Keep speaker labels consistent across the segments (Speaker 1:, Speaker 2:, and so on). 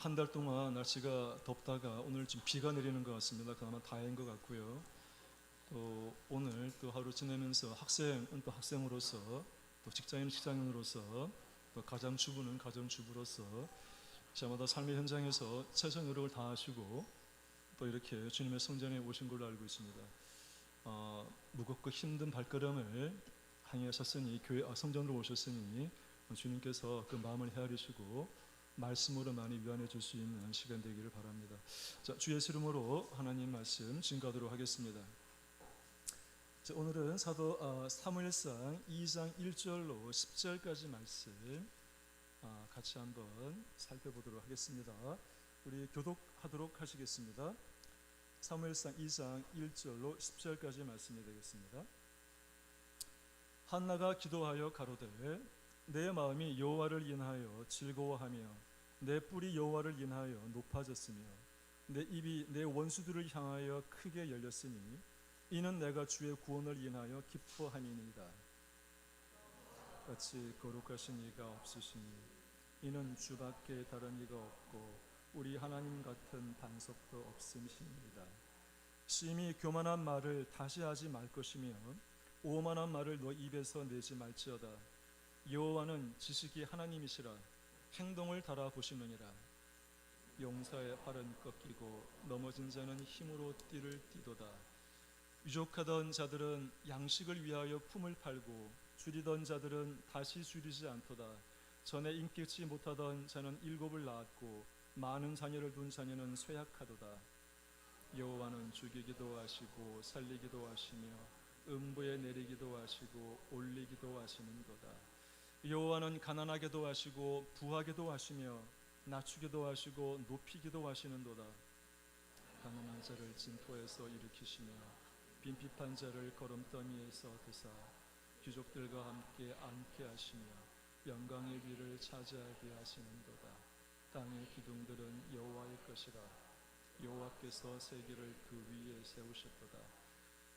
Speaker 1: 한 달 동안 날씨가 덥다가 오늘 좀 비가 내리는 것 같습니다. 그나마 다행인 것 같고요. 또 오늘 또 하루 지내면서 학생은 또 학생으로서, 또 직장인은 직장인으로서, 또 가장주부는 가정주부로서 저마다 삶의 현장에서 최선 노력을 다하시고 또 이렇게 주님의 성전에 오신 걸로 알고 있습니다. 무겁고 힘든 발걸음을 행하셨으니 성전으로 오셨으니 주님께서 그 마음을 헤아리시고 말씀으로 많이 위안해 줄 수 있는 시간 되기를 바랍니다. 자, 주 예수 이름으로 하나님 말씀 증거하도록 하겠습니다. 자, 오늘은 사무엘상 2장 1절로 10절까지 말씀 같이 한번 살펴보도록 하겠습니다. 우리 교독하도록 하시겠습니다. 사무엘상 2장 1절로 10절까지 말씀이 되겠습니다. 한나가 기도하여 가로되 내 마음이 여호와를 인하여 즐거워하며 내 뿔이 여호와를 인하여 높아졌으며 내 입이 내 원수들을 향하여 크게 열렸으니 이는 내가 주의 구원을 인하여 기뻐함이니이다. 같이 거룩하신 이가 없으시니 이는 주밖에 다른 이가 없고 우리 하나님 같은 반석도 없음이니이다. 심히 교만한 말을 다시 하지 말 것이며 오만한 말을 너 입에서 내지 말지어다. 여호와는 지식이 하나님이시라 행동을 달아보시느니라. 용사의 팔은 꺾이고 넘어진 자는 힘으로 띠를 띠도다. 유족하던 자들은 양식을 위하여 품을 팔고 줄이던 자들은 다시 줄이지 않도다. 전에 인격지 못하던 자는 7을 낳았고 많은 자녀를 둔 자녀는 쇠약하도다. 여호와는 죽이기도 하시고 살리기도 하시며 음부에 내리기도 하시고 올리기도 하시는도다. 여호와는 가난하게도 하시고 부하게도 하시며 낮추기도 하시고 높이기도 하시는도다. 가난한 자를 진토에서 일으키시며 빈핍한 자를 거름더미에서 드사 귀족들과 함께 앉게 하시며 영광의 위를 차지하게 하시는도다. 땅의 기둥들은 여호와의 것이라 여호와께서 세계를 그 위에 세우셨도다.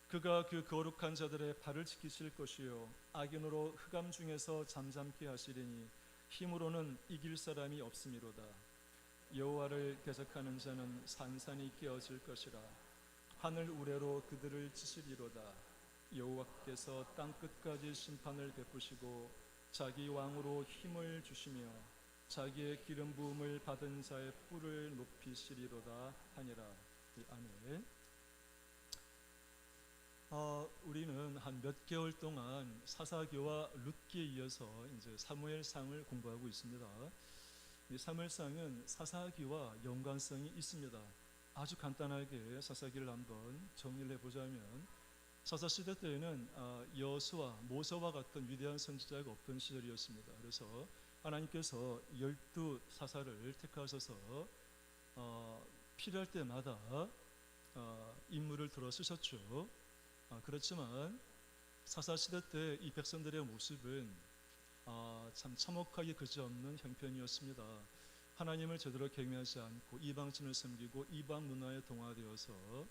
Speaker 1: 그가 그 거룩한 자들의 발을 지키실 것이요 악인으로 흑암 중에서 잠잠케 하시리니 힘으로는 이길 사람이 없음이로다. 여호와를 대적하는 자는 산산이 깨어질 것이라 하늘 우레로 그들을 치시리로다. 여호와께서 땅 끝까지 심판을 베푸시고 자기 왕으로 힘을 주시며 자기의 기름 부음을 받은 자의 뿔을 높이시리로다 하니라. 아멘. 우리는 한 몇 개월 동안 사사기와 룻기에 이어서 이제 사무엘상을 공부하고 있습니다. 이 사무엘상은 사사기와 연관성이 있습니다. 아주 간단하게 사사기를 한번 정리를 해보자면 사사시대 때에는 여호수아, 모세와 같은 위대한 선지자가 없던 시절이었습니다. 그래서 하나님께서 12사사를 택하셔서 필요할 때마다 인물을 들어 쓰셨죠. 그렇지만 사사시대 때 이 백성들의 모습은 참 참혹하게 그지없는 형편이었습니다. 하나님을 제대로 경외하지 않고 이방신을 섬기고 이방 문화에 동화되어서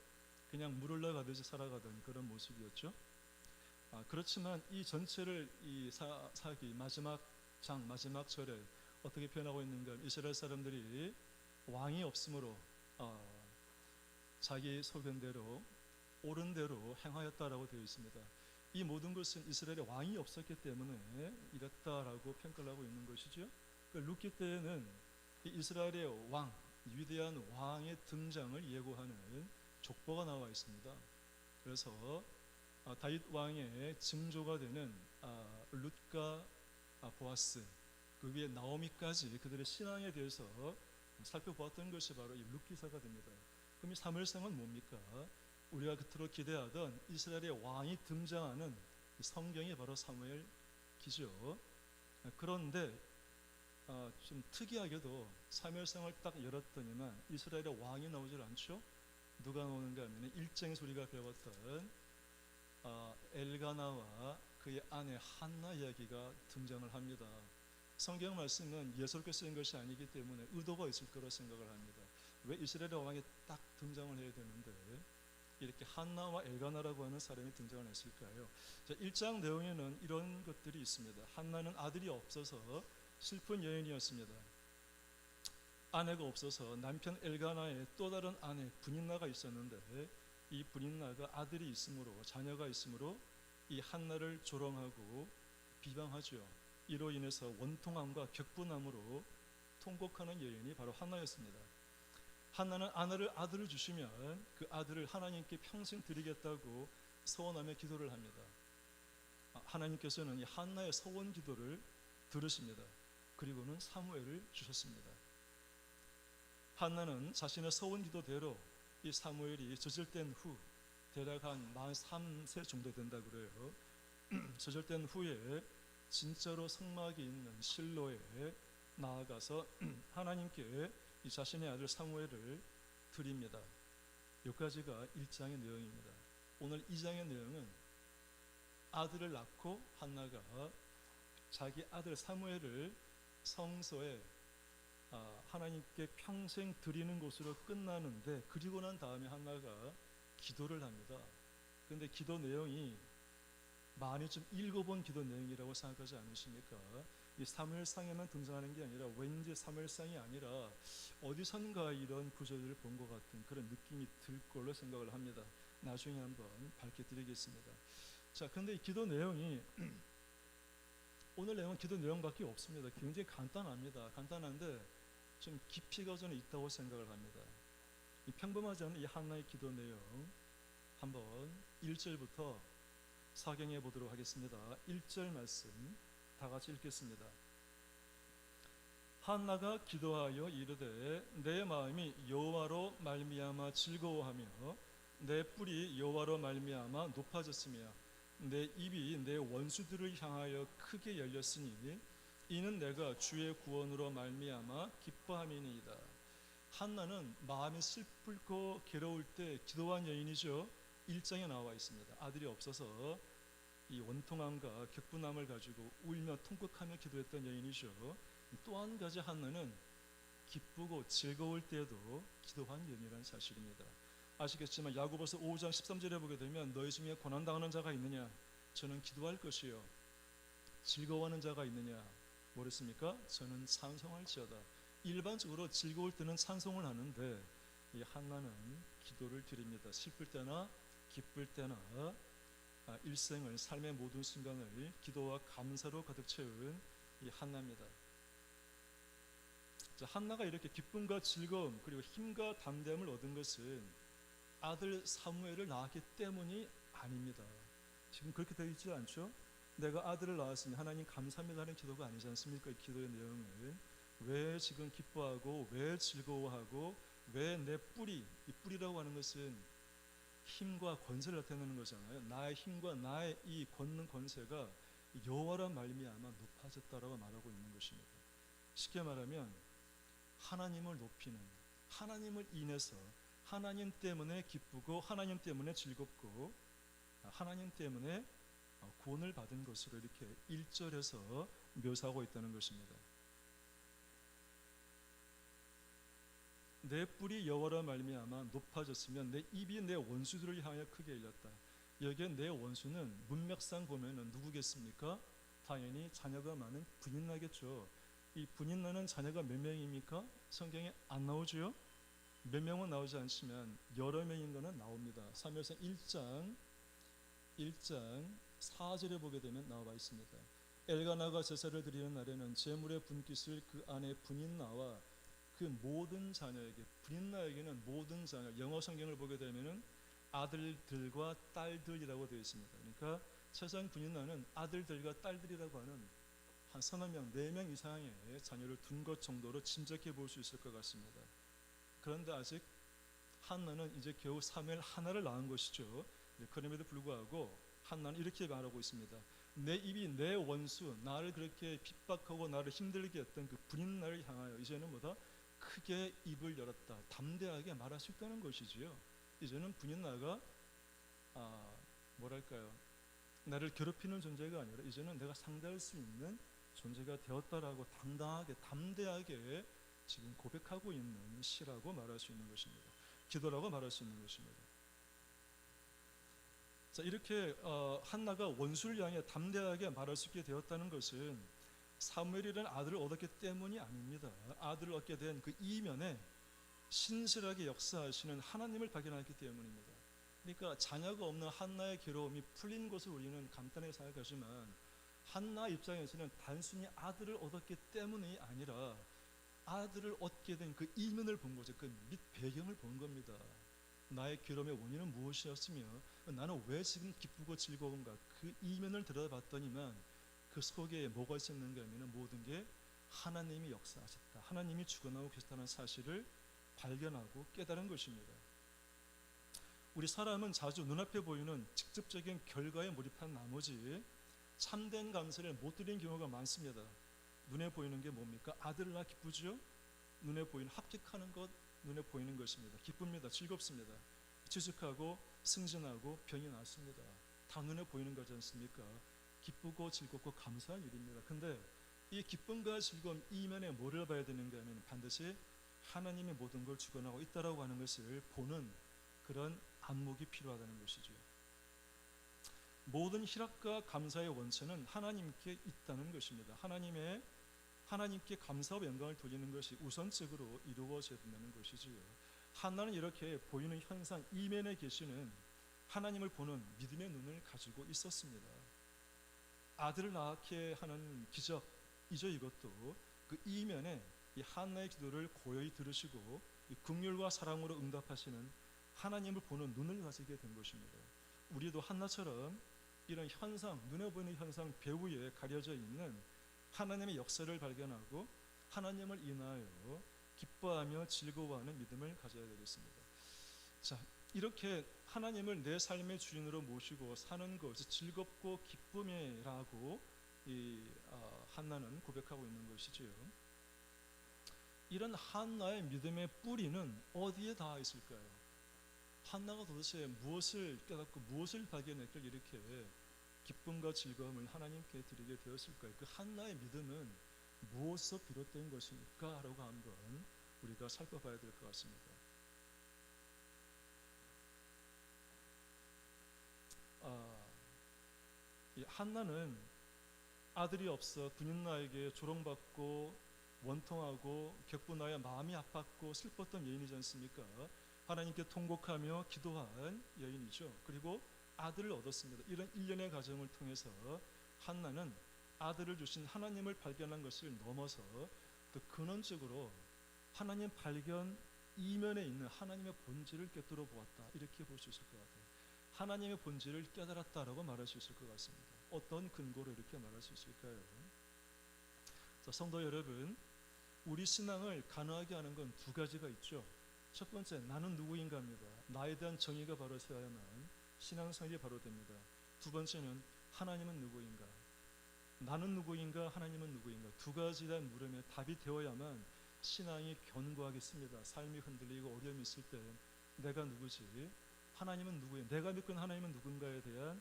Speaker 1: 그냥 물 흘러가듯이 살아가던 그런 모습이었죠. 그렇지만 이 전체를 이 사기 마지막 장 마지막 절에 어떻게 표현하고 있는가? 이스라엘 사람들이 왕이 없으므로 자기 소견대로 옳은 대로 행하였다라고 되어 있습니다. 이 모든 것은 이스라엘에 왕이 없었기 때문에 이랬다라고 평가를 하고 있는 것이죠. 룻기 때에는 이 이스라엘의 왕, 위대한 왕의 등장을 예고하는 족보가 나와 있습니다. 그래서 다윗 왕의 증조가 되는 룻과 보아스, 그 위에 나오미까지 그들의 신앙에 대해서 살펴보았던 것이 바로 이 룻기사가 됩니다. 그럼 이 사무엘상은 뭡니까? 우리가 그토록 기대하던 이스라엘의 왕이 등장하는 성경이 바로 사무엘기죠. 그런데 좀 특이하게도 사무엘상을 딱 열었더니만 이스라엘의 왕이 나오질 않죠. 누가 나오는가 하면 일쟁 소리가 배웠던 엘가나와 그의 아내 한나 이야기가 등장을 합니다. 성경 말씀은 예사롭게 쓰인 것이 아니기 때문에 의도가 있을 거라 생각을 합니다. 왜 이스라엘의 왕이 딱 등장을 해야 되는데 이렇게 한나와 엘가나라고 하는 사람이 등장을 했을까요? 자, 1장 내용에는 이런 것들이 있습니다. 한나는 아들이 없어서 슬픈 여인이었습니다. 아내가 없어서 남편 엘가나의 또 다른 아내 브닌나가 있었는데 이 브닌나가 아들이 있으므로 자녀가 있으므로 이 한나를 조롱하고 비방하죠. 이로 인해서 원통함과 격분함으로 통곡하는 여인이 바로 한나였습니다. 한나는 아들을 주시면 그 아들을 하나님께 평생 드리겠다고 서원하며 기도를 합니다. 하나님께서는 이 한나의 서원 기도를 들으십니다. 그리고는 사무엘을 주셨습니다. 한나는 자신의 서원 기도대로 이 사무엘이 저절된 후 대략 한 43세 정도 된다 그래요. 저절된 후에 진짜로 성막이 있는 실로에 나아가서 하나님께 이 자신의 아들 사무엘을 드립니다. 여기까지가 1장의 내용입니다. 오늘 2장의 내용은 아들을 낳고 한나가 자기 아들 사무엘을 성소에 하나님께 평생 드리는 것으로 끝나는데, 그리고 난 다음에 한나가 기도를 합니다. 그런데 기도 내용이 많이 좀 읽어본 기도 내용이라고 생각하지 않으십니까? 이 사무엘상에만 등장하는 게 아니라 왠지 사무엘상이 아니라 어디선가 이런 구절을 본 것 같은 그런 느낌이 들 걸로 생각을 합니다. 나중에 한번 밝혀드리겠습니다. 자, 그런데 이 기도 내용이 오늘 내용은 기도 내용밖에 없습니다. 굉장히 간단합니다. 간단한데 좀 깊이가 좀 있다고 생각을 합니다. 이 평범하지 않은 이 한나의 기도 내용 한번 1절부터 사경해 보도록 하겠습니다. 1절 말씀 다 같이 읽겠습니다. 한나가 기도하여 이르되 내 마음이 여호와로 말미암아 즐거워하며 내 뿔이 여호와로 말미암아 높아졌으며 내 입이 내 원수들을 향하여 크게 열렸으니 이는 내가 주의 구원으로 말미암아 기뻐함이니이다. 한나는 마음이 슬프고 괴로울 때 기도한 여인이죠. 1장에 나와 있습니다. 아들이 없어서 이 원통함과 격분함을 가지고 울며 통곡하며 기도했던 여인이죠. 또 한 가지 한나는 기쁘고 즐거울 때에도 기도한 여인이라는 사실입니다. 아시겠지만 야고보서 5장 13절에 보게 되면 너희 중에 고난당하는 자가 있느냐? 저는 기도할 것이요. 즐거워하는 자가 있느냐? 뭐랬습니까? 저는 찬송할지어다. 일반적으로 즐거울 때는 찬송을 하는데 이 한나는 기도를 드립니다. 슬플 때나 기쁠 때나 일생을, 삶의 모든 순간을 기도와 감사로 가득 채운 이 한나입니다. 자, 한나가 이렇게 기쁨과 즐거움 그리고 힘과 담대함을 얻은 것은 아들 사무엘을 낳았기 때문이 아닙니다. 지금 그렇게 되어 있지 않죠? 내가 아들을 낳았으니 하나님 감사합니다 하는 기도가 아니지 않습니까? 이 기도의 내용은 왜 지금 기뻐하고 왜 즐거워하고 왜 내 뿔이, 이 뿔이라고 하는 것은 힘과 권세를 나타내는 거잖아요. 나의 힘과 나의 이 걷는 권세가 여호와로 말미암아 높아졌다라고 말하고 있는 것입니다. 쉽게 말하면 하나님을 높이는, 하나님을 인해서 하나님 때문에 기쁘고 하나님 때문에 즐겁고 하나님 때문에 구원을 받은 것으로 이렇게 1절에서 묘사하고 있다는 것입니다. 내 뿔이 여호와로 말미암아 높아졌으면 내 입이 내 원수들을 향하여 크게 열렸다. 여기에 내 원수는 문맥상 보면은 누구겠습니까? 당연히 자녀가 많은 분인나겠죠. 이 분인나는 자녀가 몇 명입니까? 성경에 안 나오죠? 몇 명은 나오지 않지만 여러 명인 것은 나옵니다. 사무엘상 1장 4절에 보게 되면 나와 있습니다. 엘가나가 제사를 드리는 날에는 제물의 분깃을 그 안에 분인나와 그 모든 자녀에게, 분인나에게는 모든 자녀, 영어 성경을 보게 되면은 아들들과 딸들이라고 되어 있습니다. 그러니까 세상 분인나는 아들들과 딸들이라고 하는 한 서너 명, 4명 이상의 자녀를 둔 것 정도로 짐작해 볼 수 있을 것 같습니다. 그런데 아직 한나는 이제 겨우 사무엘 하나를 낳은 것이죠. 그럼에도 불구하고 한나는 이렇게 말하고 있습니다. 내 입이 내 원수, 나를 그렇게 핍박하고 나를 힘들게 했던 그 분인나를 향하여 이제는 뭐다? 크게 입을 열었다. 담대하게 말할 수 있다는 것이지요. 이제는 분인나가 뭐랄까요? 나를 괴롭히는 존재가 아니라 이제는 내가 상대할 수 있는 존재가 되었다라고 당당하게, 담대하게 지금 고백하고 있는 시라고 말할 수 있는 것입니다. 기도라고 말할 수 있는 것입니다. 자, 이렇게 한나가 원수를 향해 담대하게 말할 수 있게 되었다는 것은 사무엘이라는 아들을 얻었기 때문이 아닙니다. 아들을 얻게 된 그 이면에 신실하게 역사하시는 하나님을 발견하기 때문입니다. 그러니까 자녀가 없는 한나의 괴로움이 풀린 것을 우리는 간단하게 생각하지만 한나 입장에서는 단순히 아들을 얻었기 때문이 아니라 아들을 얻게 된 그 이면을 본 거죠. 그 밑 배경을 본 겁니다. 나의 괴로움의 원인은 무엇이었으며 나는 왜 지금 기쁘고 즐거운가, 그 이면을 들여다봤더니만 그 속에 뭐가 있었는가 하면 모든 게 하나님이 역사하셨다, 하나님이 주관하고 계셨다는 사실을 발견하고 깨달은 것입니다. 우리 사람은 자주 눈앞에 보이는 직접적인 결과에 몰입한 나머지 참된 감사를 못 드리는 경우가 많습니다. 눈에 보이는 게 뭡니까? 아들을 낳아 기쁘죠? 눈에 보이는 합격하는 것, 눈에 보이는 것입니다. 기쁩니다. 즐겁습니다. 취직하고 승진하고 병이 났습니다. 다 눈에 보이는 거지 않습니까? 기쁘고 즐겁고 감사한 일입니다. 근데 이 기쁨과 즐거움 이면에 뭐를 봐야 되는가 하면 반드시 하나님이 모든 걸 주관하고 있다라고 하는 것을 보는 그런 안목이 필요하다는 것이죠. 모든 희락과 감사의 원천은 하나님께 있다는 것입니다. 하나님께 감사와 영광을 돌리는 것이 우선적으로 이루어져야 된다는 것이지요. 한나는 이렇게 보이는 현상 이면에 계시는 하나님을 보는 믿음의 눈을 가지고 있었습니다. 아들을 낳게 하는 기적이죠. 이것도 그 이면에 이 한나의 기도를 고요히 들으시고 이 긍휼과 사랑으로 응답하시는 하나님을 보는 눈을 가지게 된 것입니다. 우리도 한나처럼 이런 현상, 눈에 보이는 현상 배후에 가려져 있는 하나님의 역사를 발견하고 하나님을 인하여 기뻐하며 즐거워하는 믿음을 가져야 되겠습니다. 자, 이렇게 하나님을 내 삶의 주인으로 모시고 사는 것이 즐겁고 기쁨이라고 한나는 고백하고 있는 것이지요. 이런 한나의 믿음의 뿌리는 어디에 닿아 있을까요? 한나가 도대체 무엇을 깨닫고 무엇을 발견했길 이렇게 기쁨과 즐거움을 하나님께 드리게 되었을까요? 그 한나의 믿음은 무엇에서 비롯된 것입니까? 라고 한번 우리가 살펴봐야 될 것 같습니다. 이 한나는 아들이 없어 군인나에게 조롱받고 원통하고 격분하여 마음이 아팠고 슬펐던 여인이지 않습니까? 하나님께 통곡하며 기도한 여인이죠. 그리고 아들을 얻었습니다. 이런 일련의 과정을 통해서 한나는 아들을 주신 하나님을 발견한 것을 넘어서 또 근원적으로 하나님 발견 이면에 있는 하나님의 본질을 꿰뚫어 보았다, 이렇게 볼 수 있을 것 같아요. 하나님의 본질을 깨달았다라고 말할 수 있을 것 같습니다. 어떤 근거로 이렇게 말할 수 있을까요? 자, 성도 여러분, 우리 신앙을 가능하게 하는 건 두 가지가 있죠. 첫 번째, 나는 누구인가입니다. 나에 대한 정의가 바로 서야만 신앙생활이 바로 됩니다. 두 번째는 하나님은 누구인가. 나는 누구인가, 하나님은 누구인가. 두 가지에 대한 물음에 답이 되어야만 신앙이 견고하겠습니다. 삶이 흔들리고 어려움이 있을 때 내가 누구지, 하나님은 누구예요, 내가 믿고 있는 하나님은 누군가에 대한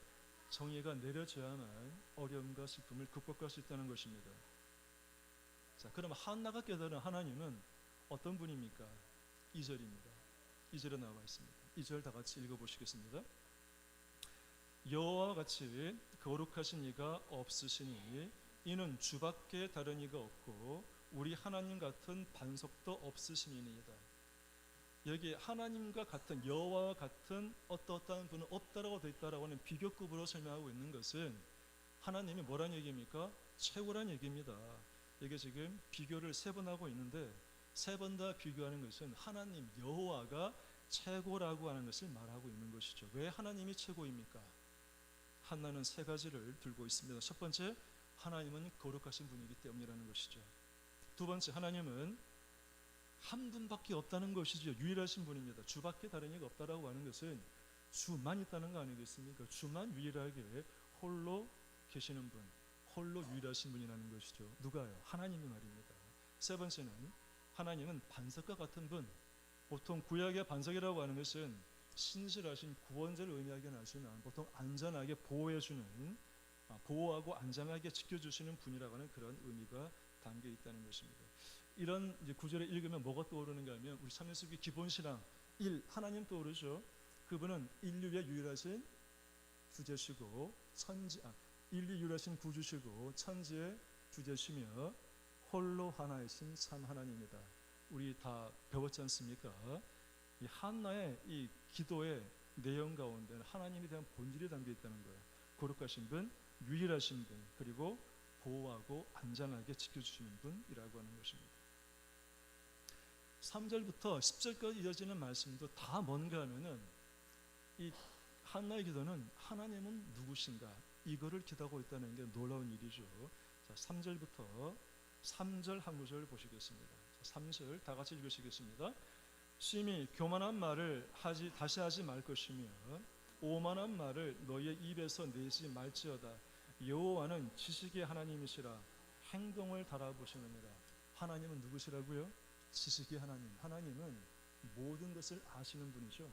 Speaker 1: 정의가 내려져야만 어려움과 슬픔을 극복할 수 있다는 것입니다. 자, 그럼 한나가 깨달은 하나님은 어떤 분입니까? 2절입니다. 2절에 나와 있습니다. 2절 다 같이 읽어보시겠습니다. 여호와와 같이 거룩하신 이가 없으시니 이는 주밖에 다른 이가 없고 우리 하나님 같은 반석도 없으심이니이다. 여기 하나님과 같은, 여호와와 같은 어떠한 분은 없다라고 되어 있다라고 하는 비교급으로 설명하고 있는 것은 하나님이 뭐란 얘기입니까? 최고란 얘기입니다. 이게 지금 비교를 3번 하고 있는데 3번 다 비교하는 것은 하나님 여호와가 최고라고 하는 것을 말하고 있는 것이죠. 왜 하나님이 최고입니까? 한나는 3가지를 들고 있습니다. 첫 번째, 하나님은 거룩하신 분이기 때문이라는 것이죠. 두 번째, 하나님은 한 분밖에 없다는 것이죠. 유일하신 분입니다. 주밖에 다른 이가 없다라고 하는 것은 주만 있다는 거 아니겠습니까? 주만 유일하게 홀로 계시는 분, 홀로 유일하신 분이라는 것이죠. 누가요? 하나님이 말입니다. 세 번째는 하나님은 반석과 같은 분. 보통 구약의 반석이라고 하는 것은 신실하신 구원자를 의미하긴 하지만 보통 안전하게 보호해주는, 보호하고 안전하게 지켜주시는 분이라고 하는 그런 의미가 담겨 있다는 것입니다. 이런 이제 구절을 읽으면 뭐가 떠오르는가 하면 우리 참여수기 기본신앙 1, 하나님 떠오르죠. 그분은 인류의 유일하신 구주시고 인류 유일하신 구주시고 천지의 주제시며 홀로 하나이신 참 하나님이다. 우리 다 배웠지 않습니까? 이 한나의 이 기도의 내용 가운데는 하나님에 대한 본질이 담겨 있다는 거예요. 거룩하신 분, 유일하신 분, 그리고 보호하고 안전하게 지켜주시는 분이라고 하는 것입니다. 3절부터 10절까지 이어지는 말씀도 다 뭔가 하면은 이 한나의 기도는 하나님은 누구신가 이거를 기도하고 있다는 게 놀라운 일이죠. 자, 3절부터 3절 한 구절 보시겠습니다. 자, 3절 다 같이 읽으시겠습니다. 심히 교만한 말을 다시 하지 말 것이며 오만한 말을 너희의 입에서 내지 말지어다. 여호와는 지식의 하나님이시라 행동을 달아보시느니라. 하나님은 누구시라고요? 지식의 하나님. 하나님은 모든 것을 아시는 분이죠.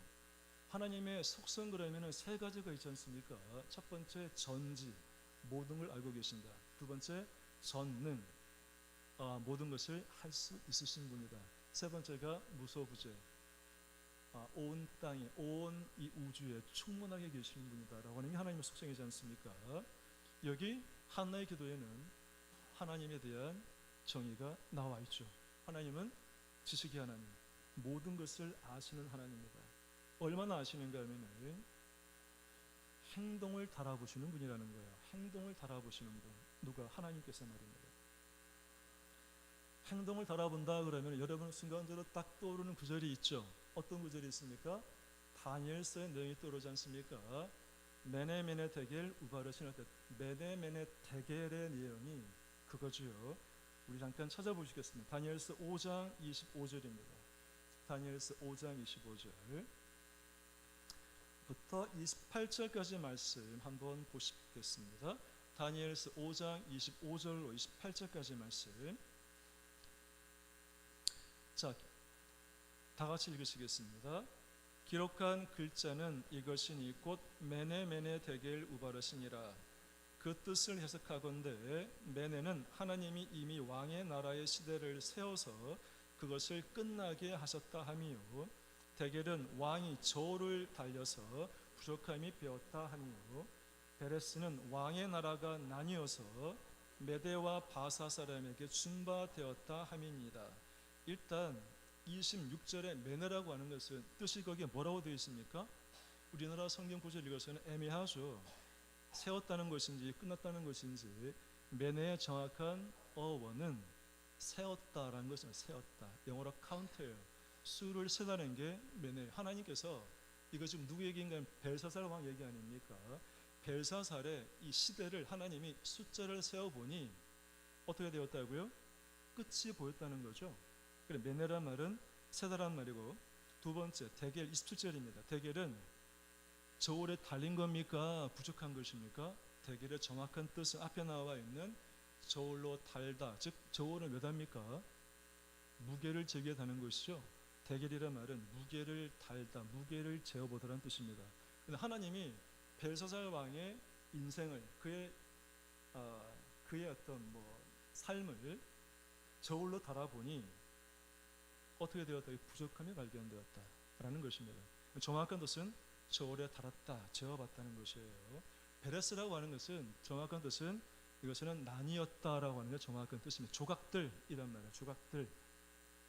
Speaker 1: 하나님의 속성 그러면은 세 가지가 있지 않습니까? 첫 번째 전지, 모든 걸 알고 계신다. 두 번째 전능, 모든 것을 할 수 있으신 분이다. 세 번째가 무소부재, 온 땅에, 온 이 우주에 충만하게 계시는 분이다라고 하는 게 하나님의 속성이지 않습니까? 여기 한나의 기도에는 하나님에 대한 정의가 나와 있죠. 하나님은 지식의 하나님, 모든 것을 아시는 하나님입니다. 얼마나 아시는가 하면은 행동을 달아보시는 분이라는 거예요. 행동을 달아보시는 분. 누가? 하나님께서 말입니다. 행동을 달아본다 그러면 여러분 순간적으로 딱 떠오르는 구절이 있죠. 어떤 구절이 있습니까? 다니엘서의 내용이 떠오르지 않습니까? 메네 데겔 우바르신 때 메네 데겔의 내용이 그거지요. 우리 잠깐 찾아보시겠습니다. 다니엘서 5장 25절입니다. 다니엘서 5장 25절 부터 28절까지 말씀 한번 보시겠습니다. 다니엘서 5장 25절로 28절까지 말씀. 자, 다 같이 읽으시겠습니다. 기록한 글자는 이것이니 곧 메네 데겔 우바르시니라. 그 뜻을 해석하건대 메네는 하나님이 이미 왕의 나라의 시대를 세워서 그것을 끝나게 하셨다 하미요. 데겔은 왕이 저울을 달려서 부족함이 배었다 하니요. 베레스는 왕의 나라가 나뉘어서 메대와 바사 사람에게 준바되었다 함입니다. 일단 26절에 메네라고 하는 것은 뜻이 거기에 뭐라고 되어 있습니까? 우리나라 성경 구절 읽어서는 애매하죠. 세웠다는 것인지 끝났다는 것인지. 메네의 정확한 어원은 세웠다라는 것은 세웠다. 영어로 카운트예요. 수를 세다는 게 메네. 하나님께서 이거 지금 누구 얘기인가? 벨사살 왕 얘기 아닙니까? 벨사살의 이 시대를 하나님이 숫자를 세어보니 어떻게 되었다고요? 끝이 보였다는 거죠. 그래, 메네란 말은 세다란 말이고, 두 번째 데겔 27절입니다. 데겔은 저울에 달린 겁니까? 부족한 것입니까? 데겔의 정확한 뜻은 앞에 나와 있는 저울로 달다, 즉 저울은 왜 답니까? 무게를 재게 다는 것이죠. 데겔이란 말은 무게를 달다, 무게를 재어보다라는 뜻입니다. 근데 하나님이 벨사살 왕의 인생을, 그의 어떤 삶을 저울로 달아보니 어떻게 되었다? 부족함이 발견되었다라는 것입니다. 정확한 뜻은 저울에 달았다, 재어봤다는 것이에요. 베레스라고 하는 것은 정확한 뜻은 이것은 나뉘었다라고 하는 게 정확한 뜻입니다. 조각들이란 말이에요. 조각들.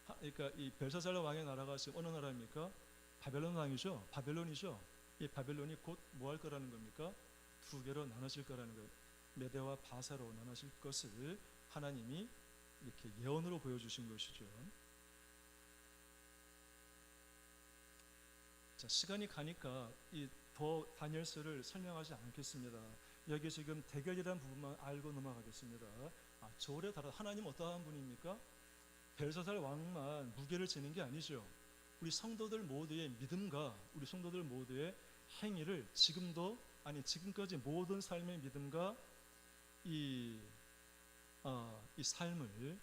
Speaker 1: 그러니까 이 벨사살 왕의 나라가 지금 어느 나라입니까? 바벨론 왕이죠. 바벨론이죠. 이 바벨론이 곧 뭐 할 거라는 겁니까? 두 개로 나눠질 거라는 거예요. 메대와 바사로 나눠질 것을 하나님이 이렇게 예언으로 보여주신 것이죠. 자, 시간이 가니까 더 다니엘서를 설명하지 않겠습니다. 여기 지금 데겔이라는 부분만 알고 넘어가겠습니다. 저울에 달아. 하나님 어떠한 분입니까? 벨사살 왕만 무게를 재는 게 아니죠. 우리 성도들 모두의 믿음과 우리 성도들 모두의 행위를 지금까지 모든 삶의 믿음과 이 삶을,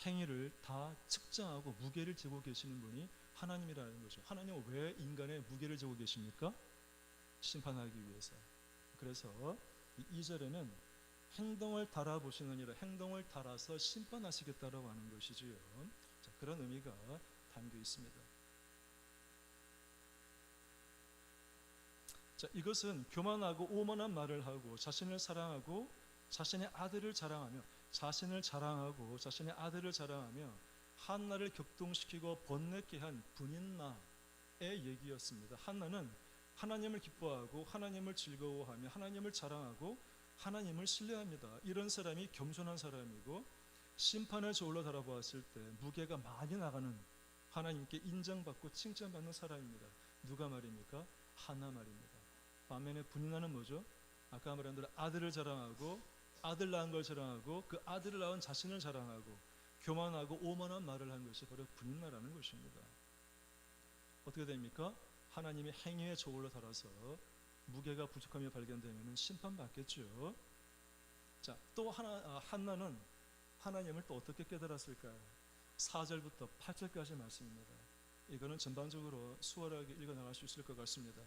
Speaker 1: 행위를 다 측정하고 무게를 재고 계시는 분이 하나님이라는 거죠. 하나님은 왜 인간의 무게를 재고 계십니까? 심판하기 위해서. 그래서 2절에는 행동을 달아보시느니라, 행동을 달아서 심판하시겠다라고 하는 것이지요. 자, 그런 의미가 담겨 있습니다. 자, 이것은 교만하고 오만한 말을 하고 자신을 사랑하고 자신의 아들을 자랑하며 자신을 자랑하고 자신의 아들을 자랑하며 한나를 격동시키고 번뇌케 한 분인나의 얘기였습니다. 한나는 하나님을 기뻐하고 하나님을 즐거워하며 하나님을 자랑하고 하나님을 신뢰합니다. 이런 사람이 겸손한 사람이고 심판의 저울로 달아보았을 때 무게가 많이 나가는, 하나님께 인정받고 칭찬받는 사람입니다. 누가 말입니까? 한나 말입니다. 반면에 분인나는 뭐죠? 아까 말한 대로 아들을 자랑하고 아들 낳은 걸 자랑하고 그 아들을 낳은 자신을 자랑하고 교만하고 오만한 말을 한 것이 바로 분인나라는 것입니다. 어떻게 됩니까? 하나님의 행위의 저울로 달아서 무게가 부족함이 발견되면 심판받겠죠. 자, 또 한나는 하나님을 또 어떻게 깨달았을까요? 4절부터 8절까지 말씀입니다. 이거는 전반적으로 수월하게 읽어나갈 수 있을 것 같습니다.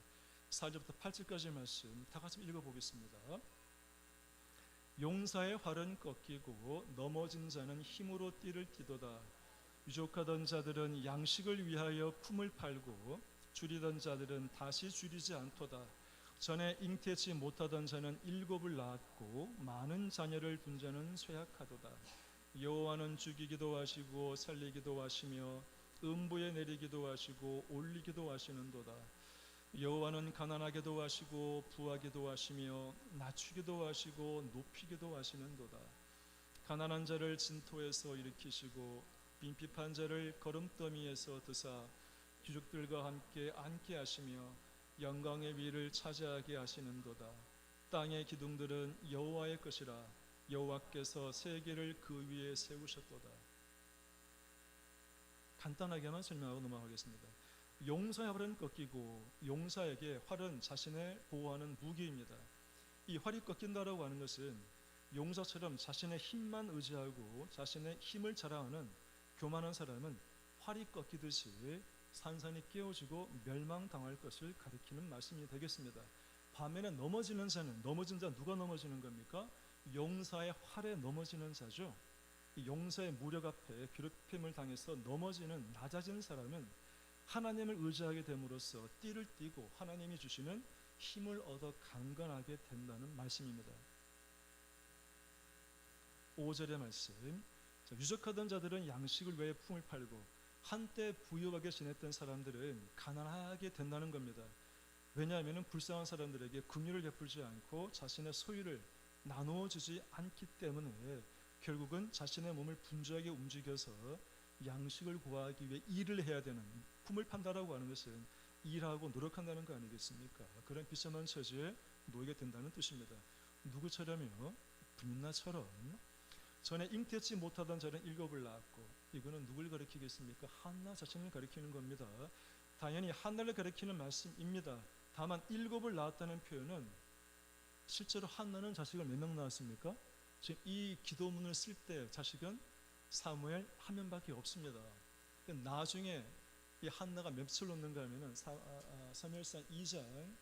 Speaker 1: 4절부터 8절까지 말씀 다 같이 읽어보겠습니다. 용사의 활은 꺾이고 넘어진 자는 힘으로 띠를 띠도다. 유족하던 자들은 양식을 위하여 품을 팔고 줄이던 자들은 다시 줄이지 않도다. 전에 잉태치 못하던 자는 7을 낳았고 많은 자녀를 둔 자는 쇠약하도다. 여호와는 죽이기도 하시고 살리기도 하시며 음부에 내리기도 하시고 올리기도 하시는도다. 여호와는 가난하게도 하시고 부하게도 하시며 낮추기도 하시고 높이기도 하시는도다. 가난한 자를 진토에서 일으키시고 빈핍한 자를 거름더미에서 드사 귀족들과 함께 앉게 하시며 영광의 위를 차지하게 하시는도다. 땅의 기둥들은 여호와의 것이라. 여호와께서 세계를 그 위에 세우셨도다. 간단하게만 설명하고 넘어가겠습니다. 용사의 활은 꺾이고, 용사에게 활은 자신을 보호하는 무기입니다. 이 활이 꺾인다라고 하는 것은 용사처럼 자신의 힘만 의지하고 자신의 힘을 자랑하는 교만한 사람은 활이 꺾이듯이 산산이 깨어지고 멸망당할 것을 가리키는 말씀이 되겠습니다. 반면에 넘어지는 자는, 넘어진 자 누가 넘어지는 겁니까? 용사의 활에 넘어지는 자죠. 이 용사의 무력 앞에 괴롭힘을 당해서 넘어지는 낮아진 사람은 하나님을 의지하게 됨으로써 띠를 띠고 하나님이 주시는 힘을 얻어 강건하게 된다는 말씀입니다. 5절의 말씀, 유적하던 자들은 양식을 위해 품을 팔고 한때 부유하게 지냈던 사람들은 가난하게 된다는 겁니다. 왜냐하면 불쌍한 사람들에게 긍휼을 베풀지 않고 자신의 소유를 나누어 주지 않기 때문에 결국은 자신의 몸을 분주하게 움직여서 양식을 구하기 위해 일을 해야 되는, 품을 판다라고 하는 것은 일하고 노력한다는 거 아니겠습니까? 그런 비참한 처지에 놓이게 된다는 뜻입니다. 누구처럼요? 분인나처럼. 전에 잉태치 못하던 자는 7을 낳았고, 이거는 누굴 가리키겠습니까? 한나 자신을 가리키는 겁니다. 당연히 한나를 가리키는 말씀입니다. 다만 7을 낳았다는 표현은 실제로 한나는 자식을 몇 명 낳았습니까? 지금 이 기도문을 쓸 때 자식은 사무엘 한 명밖에 없습니다. 나중에 이 한나가 몇을 놓는가 하면은 사무엘상 2장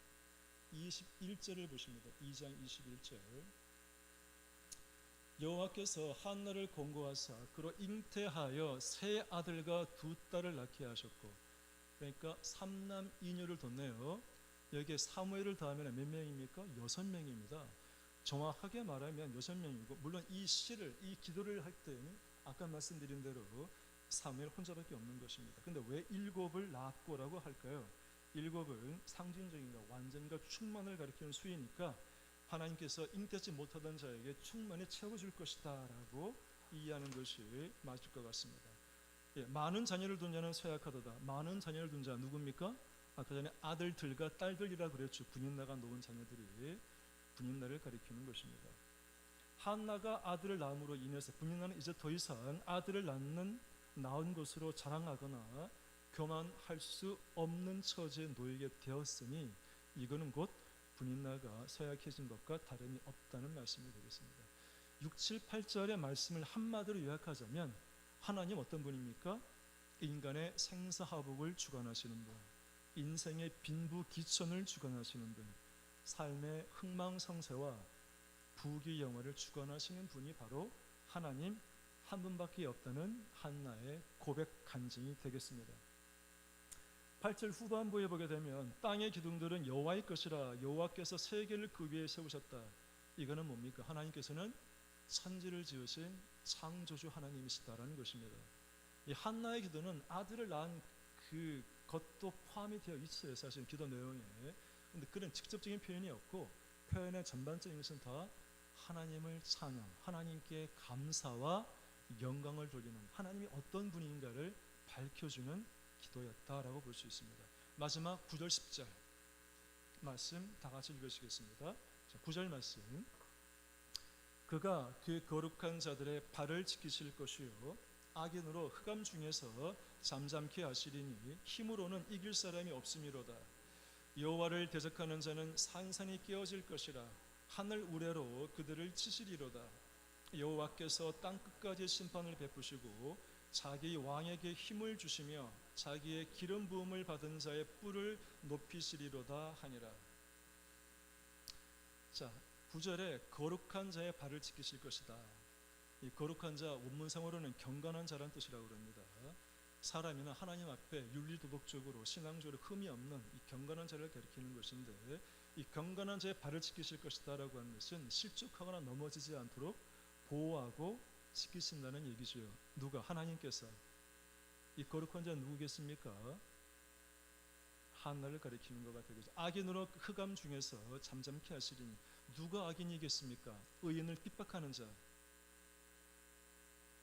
Speaker 1: 21절을 보십니다. 2장 21절. 여호와께서 한나를 권고하사 그로 잉태하여 세 아들과 두 딸을 낳게 하셨고, 그러니까 3남 2女를 뒀네요. 여기에 사무엘을 더하면 몇 명입니까? 6명입니다. 정확하게 말하면 6명이고, 물론 이 기도를 할 때는 아까 말씀드린 대로 사무엘 혼자밖에 없는 것입니다. 근데 왜 7을 낳았고라고 할까요? 7은 상징적인가 완전과 충만을 가리키는 수이니까 하나님께서 잉태치 못하던 자에게 충만히 채워줄 것이다 라고 이해하는 것이 맞을 것 같습니다. 예, 많은 자녀를 둔 자는 쇠약하도다. 많은 자녀를 둔 자 누굽니까? 아까 전에 아들들과 딸들이라 그랬죠. 분인나가 놓은 자녀들이 분인나를 가리키는 것입니다. 한나가 아들을 낳음으로 인해서 분인나는 이제 더 이상 아들을 낳은 것으로 자랑하거나 교만할 수 없는 처지에 놓이게 되었으니 이거는 곧 분인나가 쇠약해진 것과 다름이 없다는 말씀이 되겠습니다. 6, 7, 8절의 말씀을 한마디로 요약하자면 하나님 어떤 분입니까? 인간의 생사화복을 주관하시는 분, 인생의 빈부귀천을 주관하시는 분, 삶의 흥망성쇠와 부귀영화를 주관하시는 분이 바로 하나님 한 분밖에 없다는 한나의 고백 간증이 되겠습니다. 8절 후반부에 보게 되면 땅의 기둥들은 여호와의 것이라. 여호와께서 세계를 그 위에 세우셨다. 이거는 뭡니까? 하나님께서는 천지를 지으신 창조주 하나님이시다라는 것입니다. 이 한나의 기도는 아들을 낳은 그 것도 포함이 되어 있어요. 사실 기도 내용에. 근데 그런 직접적인 표현이 없고 표현의 전반적인 것은 다 하나님을 찬양, 하나님께 감사와 영광을 돌리는 하나님이 어떤 분인가를 밝혀주는 기도였다라고 볼 수 있습니다. 마지막 9절 10절 말씀 다 같이 읽으시겠습니다. 자, 9절 말씀. 그가 그 거룩한 자들의 발을 지키실 것이요 악인으로 흑암 중에서 잠잠케 하시리니 힘으로는 이길 사람이 없음이로다. 여호와를 대적하는 자는 산산이 깨어질 것이라 하늘 우레로 그들을 치시리로다. 여호와께서 땅 끝까지 심판을 베푸시고 자기 왕에게 힘을 주시며 자기의 기름 부음을 받은 자의 뿔을 높이시리로다 하니라. 자, 9절에 거룩한 자의 발을 지키실 것이다. 이 거룩한 자 원문상으로는 경건한 자란 뜻이라고 그럽니다. 사람이나 하나님 앞에 윤리도덕적으로 신앙적으로 흠이 없는 이 경건한 자를 가리키는 것인데, 이 경건한 자의 발을 지키실 것이다 라고 하는 것은 실족하거나 넘어지지 않도록 보호하고 지키신다는 얘기죠. 누가? 하나님께서. 이 거룩한 자는 누구겠습니까? 한나를 가리키는 것 같아요. 악인으로 흑암 중에서 잠잠케 하시리니, 누가 악인이겠습니까? 의인을 핍박하는 자,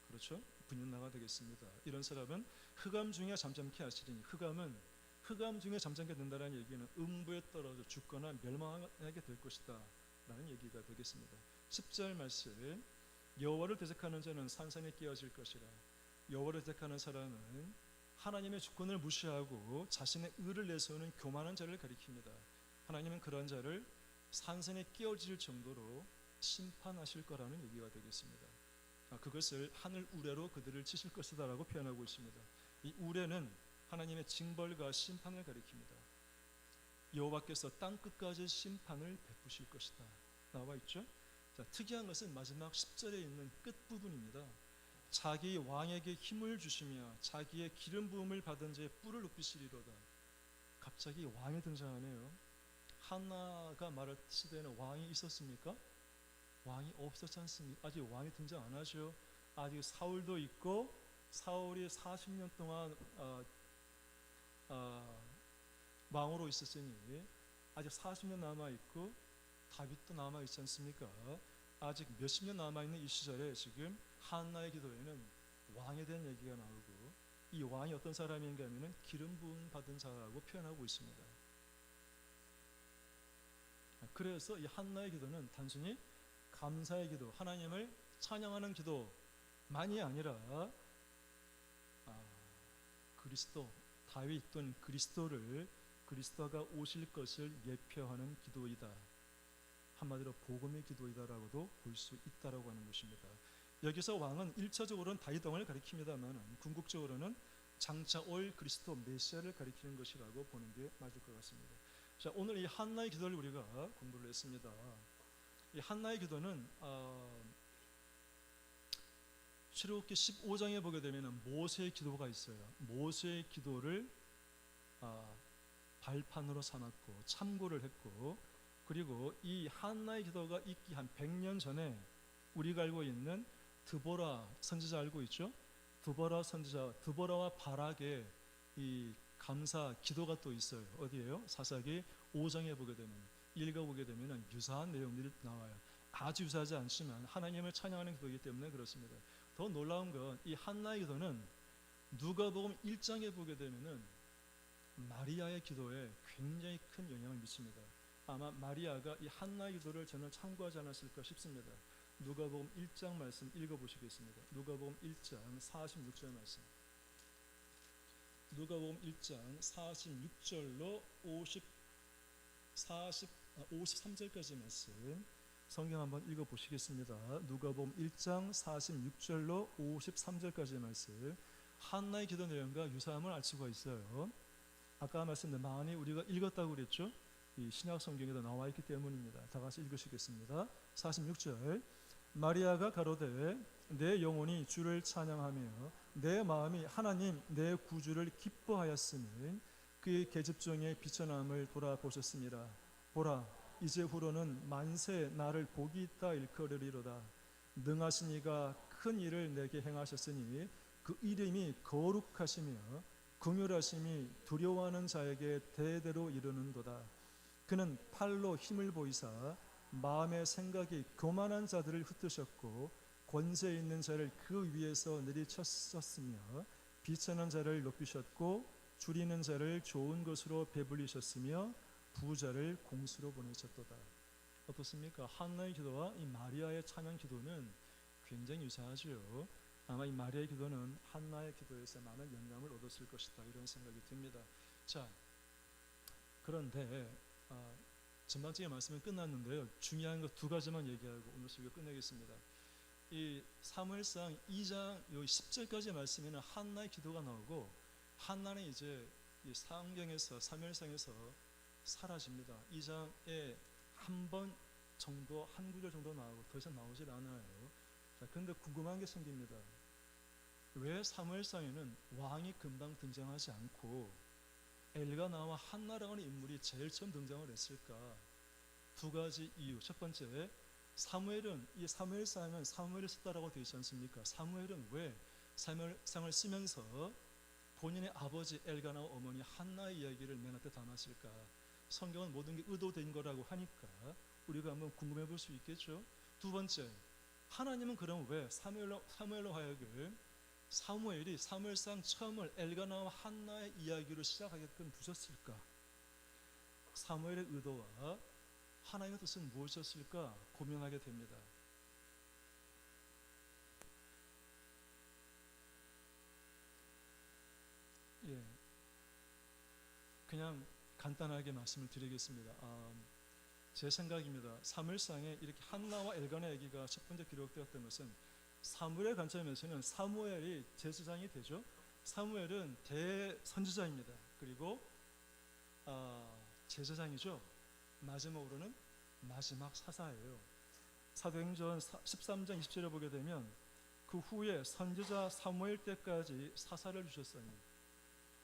Speaker 1: 그렇죠? 분연나가 되겠습니다. 이런 사람은 흑암 중에 잠잠케 하시리니, 흑암 중에 잠잠게 된다는 얘기는 음부에 떨어져 죽거나 멸망하게 될 것이다 라는 얘기가 되겠습니다. 10절 말씀. 여호와를 대적하는 자는 산산이 깨어질 것이라. 여호와를 대적하는 사람은 하나님의 주권을 무시하고 자신의 의를 내세우는 교만한 자를 가리킵니다. 하나님은 그런 자를 산산에 깨어질 정도로 심판하실 거라는 얘기가 되겠습니다. 그것을 하늘 우레로 그들을 치실 것이다 라고 표현하고 있습니다. 이 우레는 하나님의 징벌과 심판을 가리킵니다. 여호와께서 땅 끝까지 심판을 베푸실 것이다 나와 있죠. 자, 특이한 것은 마지막 10절에 있는 끝부분입니다. 자기 왕에게 힘을 주시며 자기의 기름 부음을 받은 자의 뿔을 높이시리로다. 갑자기 왕이 등장하네요. 한나가 말할 시대에는 왕이 있었습니까? 왕이 없었지 않습니까? 아직 왕이 등장 안 하죠. 아직 사울도 있고, 사울이 40년 동안 왕으로 있었으니 아직 40년 남아있고, 다윗도 남아있지 않습니까? 아직 몇십 년 남아있는 이 시절에 지금 한나의 기도에는 왕에 대한 얘기가 나오고, 이 왕이 어떤 사람인가 하면 기름 부음 받은 자라고 표현하고 있습니다. 그래서 이 한나의 기도는 단순히 감사의 기도, 하나님을 찬양하는 기도만이 아니라 그리스도, 다윗 또는 그리스도가 오실 것을 예표하는 기도이다. 한마디로 복음의 기도이다라고도 볼 수 있다라고 하는 것입니다. 여기서 왕은 1차적으로는 다윗 왕을 가리킵니다만 궁극적으로는 장차 올 그리스도 메시아를 가리키는 것이라고 보는 게 맞을 것 같습니다. 자, 오늘 이 한나의 기도를 우리가 공부를 했습니다. 이 한나의 기도는 출애굽기 15장에 보게 되면 모세의 기도가 있어요. 모세의 기도를 발판으로 삼았고 참고를 했고, 그리고 이 한나의 기도가 있기 한 100년 전에 우리가 알고 있는 드보라 선지자 알고 있죠? 드보라 선지자, 드보라와 바락의 이 감사 기도가 또 있어요. 어디예요? 사사기 5장에 보게 되면, 읽어보게 되면 유사한 내용들이 나와요. 아주 유사하지 않지만 하나님을 찬양하는 기도이기 때문에 그렇습니다. 더 놀라운 건 이 한나의 기도는 누가복음 1장에 보게 되면은 마리아의 기도에 굉장히 큰 영향을 미칩니다. 아마 마리아가 이 한나의 기도를 저는 참고하지 않았을까 싶습니다. 누가복음 1장 말씀 읽어보시겠습니다. 누가복음 1장 46절 말씀. 누가복음 1장 46절로 53절까지 말씀 성경 한번 읽어보시겠습니다. 누가복음 1장 46절로 53절까지 말씀. 한나의 기도 내용과 유사함을 알 수가 있어요. 아까 말씀드린 많이 우리가 읽었다고 그랬죠. 이 신약 성경에도 나와 있기 때문입니다. 다 같이 읽으시겠습니다. 46절. 마리아가 가로되 내 영혼이 주를 찬양하며 내 마음이 하나님 내 구주를 기뻐하였으니 그의 계집종의 비천함을 돌아보셨습니다. 보라 이제 후로는 만세 나를 복이 있다 일컬으리로다. 능하신 이가 큰 일을 내게 행하셨으니 그 이름이 거룩하시며 긍휼하심이 두려워하는 자에게 대대로 이르는도다. 그는 팔로 힘을 보이사 마음의 생각이 교만한 자들을 흩으셨고 권세 있는 자를 그 위에서 내리쳤었으며 비천한 자를 높이셨고 줄이는 자를 좋은 것으로 배불리셨으며 부자를 공수로 보내셨도다. 어떻습니까? 한나의 기도와 이 마리아의 찬양 기도는 굉장히 유사하지요. 아마 이 마리아의 기도는 한나의 기도에서 많은 영감을 얻었을 것이다, 이런 생각이 듭니다. 자, 그런데 전반적인 말씀은 끝났는데요. 중요한 거 두 가지만 얘기하고 오늘 설교 끝내겠습니다. 이 사무엘상 2장 10절까지 말씀에는 한나의 기도가 나오고 한나는 이제 이 사무엘상에서 사라집니다. 2장에 한 번 정도, 한 구절 정도 나오고 더 이상 나오질 않아요. 자, 그런데 궁금한 게 생깁니다. 왜 사무엘상에는 왕이 금방 등장하지 않고 엘가나와 한나라고 하는 인물이 제일 처음 등장을 했을까? 두 가지 이유. 첫 번째, 사무엘은, 이 사무엘상은 사무엘이 썼다라고 되어 있지 않습니까? 사무엘은 왜 사무엘상을 쓰면서 본인의 아버지 엘가나와 어머니 한나의 이야기를 맨 앞에 담았을까? 성경은 모든 게 의도된 거라고 하니까 우리가 한번 궁금해 볼 수 있겠죠. 두 번째, 하나님은 그럼 왜 사무엘로 하여금 사무엘이 사무엘상 처음을 엘가나와 한나의 이야기로 시작하게끔 두셨을까? 사무엘의 의도와 하나님의 뜻은 무엇이었을까 고민하게 됩니다. 예, 그냥 간단하게 말씀을 드리겠습니다. 제 생각입니다. 사무엘상에 이렇게 한나와 엘가나 얘기가 첫 번째 기록되었던 것은 사무엘의 관점에서는 사무엘이 제사장이 되죠. 사무엘은 대선지자입니다. 그리고 제사장이죠. 마지막으로는 마지막 사사예요. 사도행전 13장 20절에 보게 되면 그 후에 선지자 사무엘 때까지 사사를 주셨어요.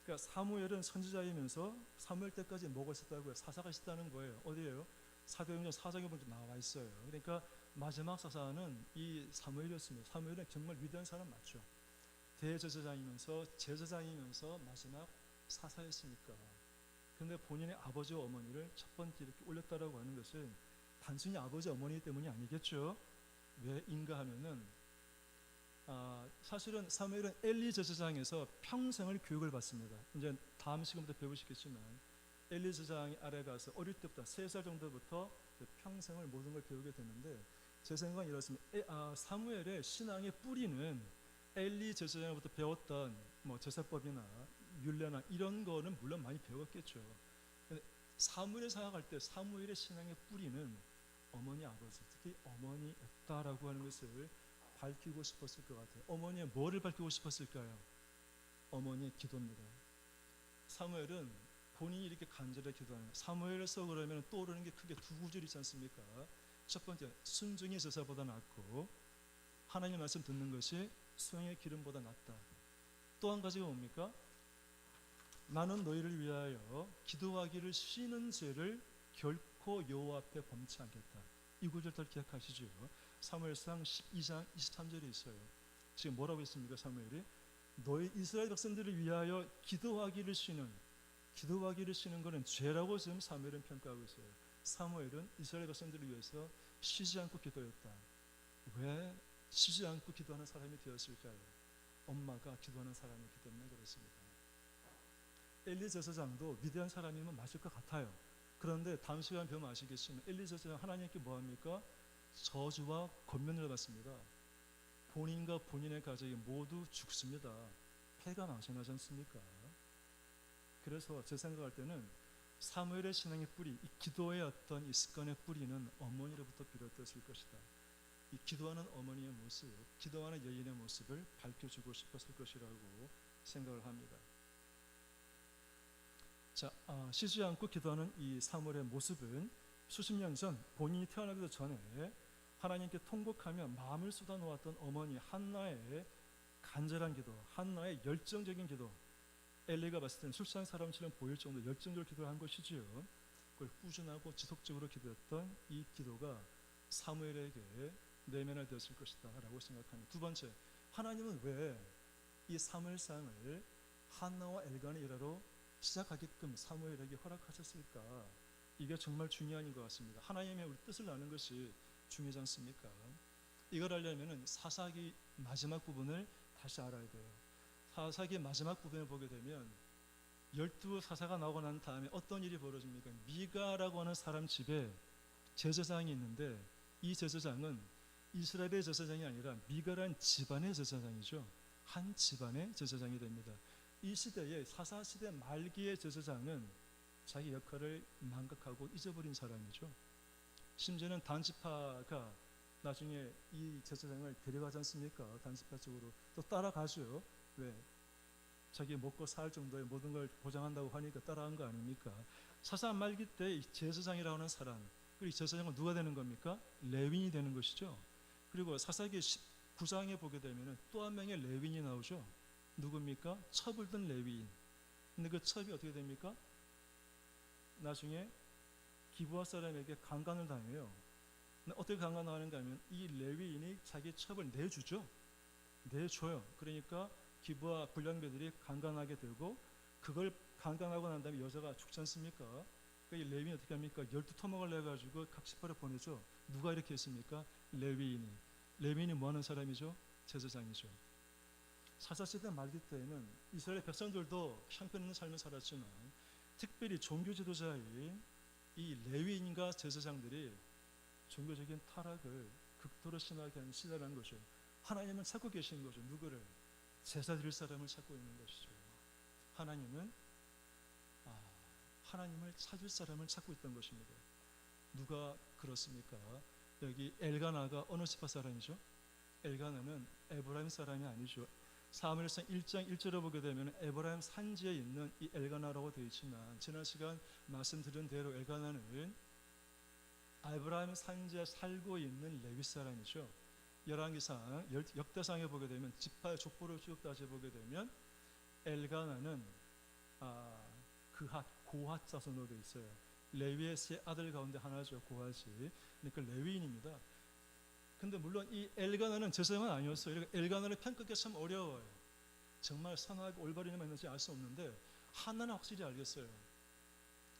Speaker 1: 그러니까 사무엘은 선지자이면서 사무엘 때까지 뭐가 있었다고요? 사사가 있었다는 거예요. 어디예요? 사도행전 4장에 보면 나와 있어요. 그러니까 마지막 사사는 이 사무엘이었습니다. 사무엘은 정말 위대한 사람 맞죠. 대제사장이면서 제사장이면서 마지막 사사였으니까. 그런데 본인의 아버지와 어머니를 첫 번째 이렇게 올렸다라고 하는 것은 단순히 아버지 어머니 때문이 아니겠죠. 왜인가 하면은 사실은 사무엘은 엘리 제사장에서 평생을 교육을 받습니다. 이제 다음 시간부터 배우시겠지만 엘리 제사장 아래 가서 어릴 때부터 3살 정도부터 평생을 모든 걸 배우게 되는데 제 생각은 이렇습니다. 사무엘의 신앙의 뿌리는 엘리 제사장부터 배웠던 뭐 제사법이나 율례나 이런 거는 물론 많이 배웠겠죠. 근데 사무엘을 생각할 때 사무엘의 신앙의 뿌리는 어머니 아버지, 특히 어머니였다라고 하는 것을 밝히고 싶었을 것 같아요. 어머니의 뭐를 밝히고 싶었을까요? 어머니의 기도입니다. 사무엘은 본인이 이렇게 간절히 기도하는, 사무엘에서 그러면 떠오르는 게 크게 두 구절 있지 않습니까? 첫 번째, 순종이 제사보다 낫고 하나님의 말씀 듣는 것이 수양의 기름보다 낫다. 또 한 가지가 뭡니까? 나는 너희를 위하여 기도하기를 쉬는 죄를 결코 여호와 앞에 범치 않겠다. 이 구절들 기억하시죠? 사무엘상 12장 23절에 있어요. 지금 뭐라고 했습니까? 사무엘이 너희 이스라엘 백성들을 위하여 기도하기를 쉬는 것은 죄라고 지금 사무엘은 평가하고 있어요. 사무엘은 이스라엘 백성들을 위해서 쉬지 않고 기도했다. 왜 쉬지 않고 기도하는 사람이 되었을까요? 엄마가 기도하는 사람이기 때문에 그렇습니다. 엘리 제사장도 위대한 사람이면 맞을 것 같아요. 그런데 다음 시간 배우면 아시겠지만 엘리 제사장 하나님께 뭐합니까? 저주와 권면을 받습니다. 본인과 본인의 가족이 모두 죽습니다. 폐가 망신하지 않습니까? 그래서 제 생각할 때는 사무엘의 신앙의 뿌리, 이 기도의 어떤 이 습관의 뿌리는 어머니로부터 비롯됐을 것이다. 이 기도하는 어머니의 모습, 기도하는 여인의 모습을 밝혀주고 싶었을 것이라고 생각을 합니다. 자, 쉬지 않고 기도하는 이 사무엘의 모습은 수십 년 전 본인이 태어나기도 전에 하나님께 통곡하며 마음을 쏟아놓았던 어머니 한나의 간절한 기도, 한나의 열정적인 기도, 엘리가 봤을 때는 술사한 사람처럼 보일 정도로 열정적으로 기도를 한 것이지요. 그걸 꾸준하고 지속적으로 기도했던 이 기도가 사무엘에게 내면을 되었을 것이다 라고 생각합니다. 두 번째, 하나님은 왜 이 사무엘상을 한나와 엘간의 일화로 시작하게끔 사무엘에게 허락하셨을까? 이게 정말 중요한 것 같습니다. 하나님의 우리 뜻을 아는 것이 중요하지 않습니까? 이걸 하려면 사사기 마지막 부분을 다시 알아야 돼요. 사사기 마지막 부분을 보게 되면 12사사가 나오고 난 다음에 어떤 일이 벌어집니까? 미가라고 하는 사람 집에 제사장이 있는데 이 제사장은 이스라엘의 제사장이 아니라 미가라는 집안의 제사장이죠. 한 집안의 제사장이 됩니다. 이 시대에 사사시대 말기의 제사장은 자기 역할을 망각하고 잊어버린 사람이죠. 심지어는 단지파가 나중에 이 제사장을 데려가지 않습니까? 단지파 쪽으로 또 따라가죠. 왜? 자기 먹고 살 정도의 모든 걸 보장한다고 하니까 따라한 거 아닙니까? 사사 말기 때 이 제사장이라고 하는 사람, 그리고 제사장은 누가 되는 겁니까? 레위인이 되는 것이죠. 그리고 사사기 19장에 보게 되면 또 한 명의 레위인이 나오죠. 누굽니까? 첩을 든 레위인. 근데 그 첩이 어떻게 됩니까? 나중에 기브아 사람에게 강간을 당해요. 근데 어떻게 강간하는가 하면 이 레위인이 자기 첩을 내주죠. 내줘요. 그러니까 기브아 불량배들이 강간하게 되고 그걸 강간하고 난 다음에 여자가 죽지 않습니까? 그러니까 이 레위인이 어떻게 합니까? 12토막을 내가지고 각 지파로 보내죠. 누가 이렇게 했습니까? 레위인이. 레위인이 뭐하는 사람이죠? 제사장이죠. 사사시대 말기 때에는 이스라엘 백성들도 형편없는 삶을 살았지만 특별히 종교 지도자인 이 레위인과 제사장들이 종교적인 타락을 극도로 심하게 한 시대라는 거죠. 하나님은 찾고 계신 거죠. 누구를? 제사 드릴 사람을 찾고 있는 것이죠. 하나님은 하나님을 찾을 사람을 찾고 있던 것입니다. 누가 그렇습니까? 여기 엘가나가 어느 지파 사람이죠? 엘가나는 에브라임 사람이 아니죠. 사무엘상 1장 1절에 보게 되면 에브라임 산지에 있는 이 엘가나라고 되어 있지만 지난 시간 말씀드린 대로 엘가나는 에브라임 산지에 살고 있는 레위 사람이죠. 열왕기상 역대상에 보게 되면 지파의 족보를 쭉 따져보게 되면 엘가나는 그핫 고핫 자손으로 되어 있어요. 레위의 세 아들 가운데 하나죠. 고핫이. 그러니까 레위인입니다. 근데 물론 이 엘가나는 제사장은 아니었어요. 그러니까 엘가나를 평가하기 참 어려워요. 정말 선하고 올바른 일만 했는지 알 수 없는데 하나는 확실히 알겠어요.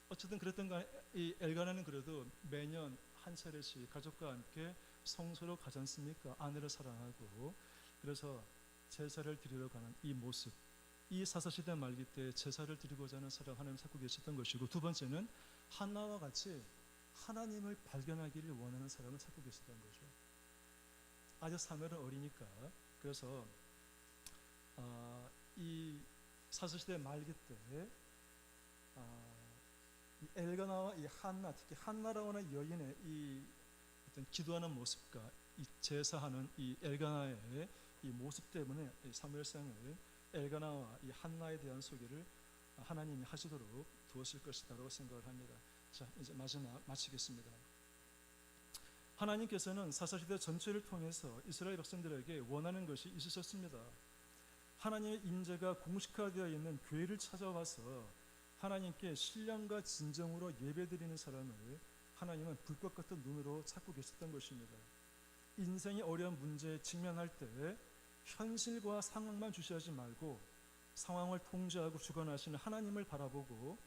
Speaker 1: 어쨌든 그랬던 간에 이 엘가나는 그래도 매년 한 차례씩 가족과 함께 성소로 가지 않습니까? 아내를 사랑하고. 그래서 제사를 드리러 가는 이 모습, 이 사사시대 말기 때 제사를 드리고자 하는 사랑 하나님 찾고 계셨던 것이고, 두 번째는 한나와 같이 하나님을 발견하기를 원하는 사람을 찾고 계셨던 거죠. 아직 사무엘은 어리니까. 그래서 이 사사시대 말기 때 이 엘가나와 이 한나, 특히 한나라고 하는 여인의 이 어떤 기도하는 모습과 이 제사하는 이 엘가나의 이 모습 때문에 이 사무엘상을 엘가나와 이 한나에 대한 소개를 하나님이 하시도록 두었을 것이다라고 생각을 합니다. 자, 이제 마지막 마치겠습니다. 하나님께서는 사사시대 전체를 통해서 이스라엘 백성들에게 원하는 것이 있으셨습니다. 하나님의 임재가 공식화되어 있는 교회를 찾아와서 하나님께 신령과 진정으로 예배드리는 사람을 하나님은 불꽃 같은 눈으로 찾고 계셨던 것입니다. 인생의 어려운 문제에 직면할 때 현실과 상황만 주시하지 말고 상황을 통제하고 주관하시는 하나님을 바라보고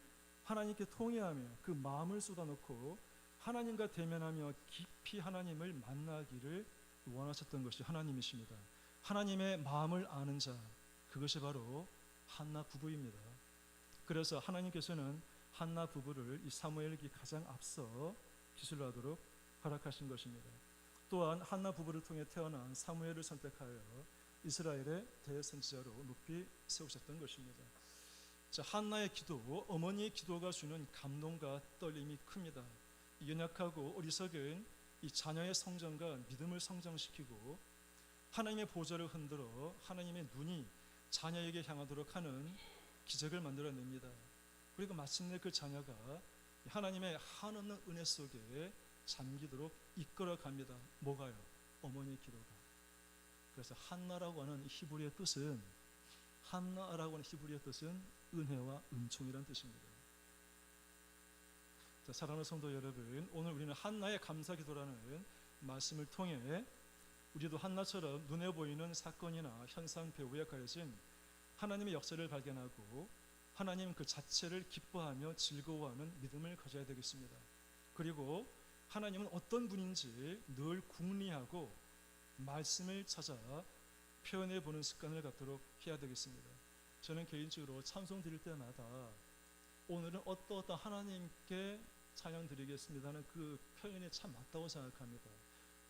Speaker 1: 하나님께 통회하며 그 마음을 쏟아놓고 하나님과 대면하며 깊이 하나님을 만나기를 원하셨던 것이 하나님이십니다. 하나님의 마음을 아는 자, 그것이 바로 한나 부부입니다. 그래서 하나님께서는 한나 부부를 이 사무엘기 가장 앞서 기술하도록 허락하신 것입니다. 또한 한나 부부를 통해 태어난 사무엘을 선택하여 이스라엘의 대선지자로 높이 세우셨던 것입니다. 자, 한나의 기도, 어머니의 기도가 주는 감동과 떨림이 큽니다. 연약하고 어리석은 이 자녀의 성장과 믿음을 성장시키고 하나님의 보좌를 흔들어 하나님의 눈이 자녀에게 향하도록 하는 기적을 만들어냅니다. 그리고 마침내 그 자녀가 하나님의 한없는 은혜 속에 잠기도록 이끌어갑니다. 뭐가요? 어머니의 기도가. 그래서 한나라고 하는 히브리의 뜻은 은혜와 은총이라는 뜻입니다. 자, 사랑하는 성도 여러분, 오늘 우리는 한나의 감사기도라는 말씀을 통해 우리도 한나처럼 눈에 보이는 사건이나 현상 배후에 가려진 하나님의 역사를 발견하고 하나님 그 자체를 기뻐하며 즐거워하는 믿음을 가져야 되겠습니다. 그리고 하나님은 어떤 분인지 늘 궁리하고 말씀을 찾아 표현해 보는 습관을 갖도록 해야 되겠습니다. 저는 개인적으로 찬송 드릴 때마다 오늘은 어떠어떠 하나님께 찬양 드리겠습니다는 그 표현이 참 맞다고 생각합니다.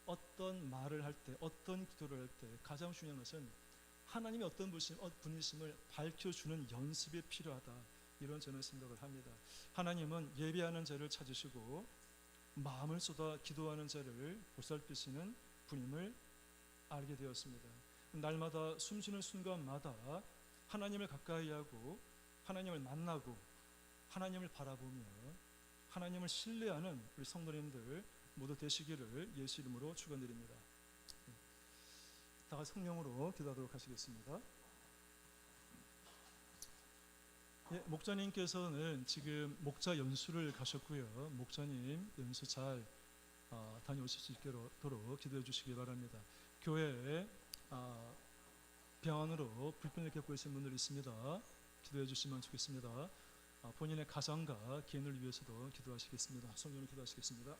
Speaker 1: 어떤 말을 할 때, 어떤 기도를 할 때 가장 중요한 것은 하나님이 어떤 분이심을 밝혀주는 연습이 필요하다, 이런 저는 생각을 합니다. 하나님은 예배하는 자를 찾으시고 마음을 쏟아 기도하는 자를 보살피시는 분임을 알게 되었습니다. 날마다 숨쉬는 순간마다 하나님을 가까이 하고 하나님을 만나고 하나님을 바라보며 하나님을 신뢰하는 우리 성도님들 모두 되시기를 예수 이름으로 축원드립니다. 다 같이 성령으로 기도하도록 하시겠습니다. 목자님께서는 지금 목자 연수를 가셨고요. 목자님 연수 잘 다녀오실 수 있도록 기도해 주시기 바랍니다. 교회에 병원으로 불편을 겪고 계신 분들이 있습니다. 기도해 주시면 좋겠습니다. 본인의 가정과 개인을 위해서도 기도하시겠습니다. 성령으로 기도하시겠습니다.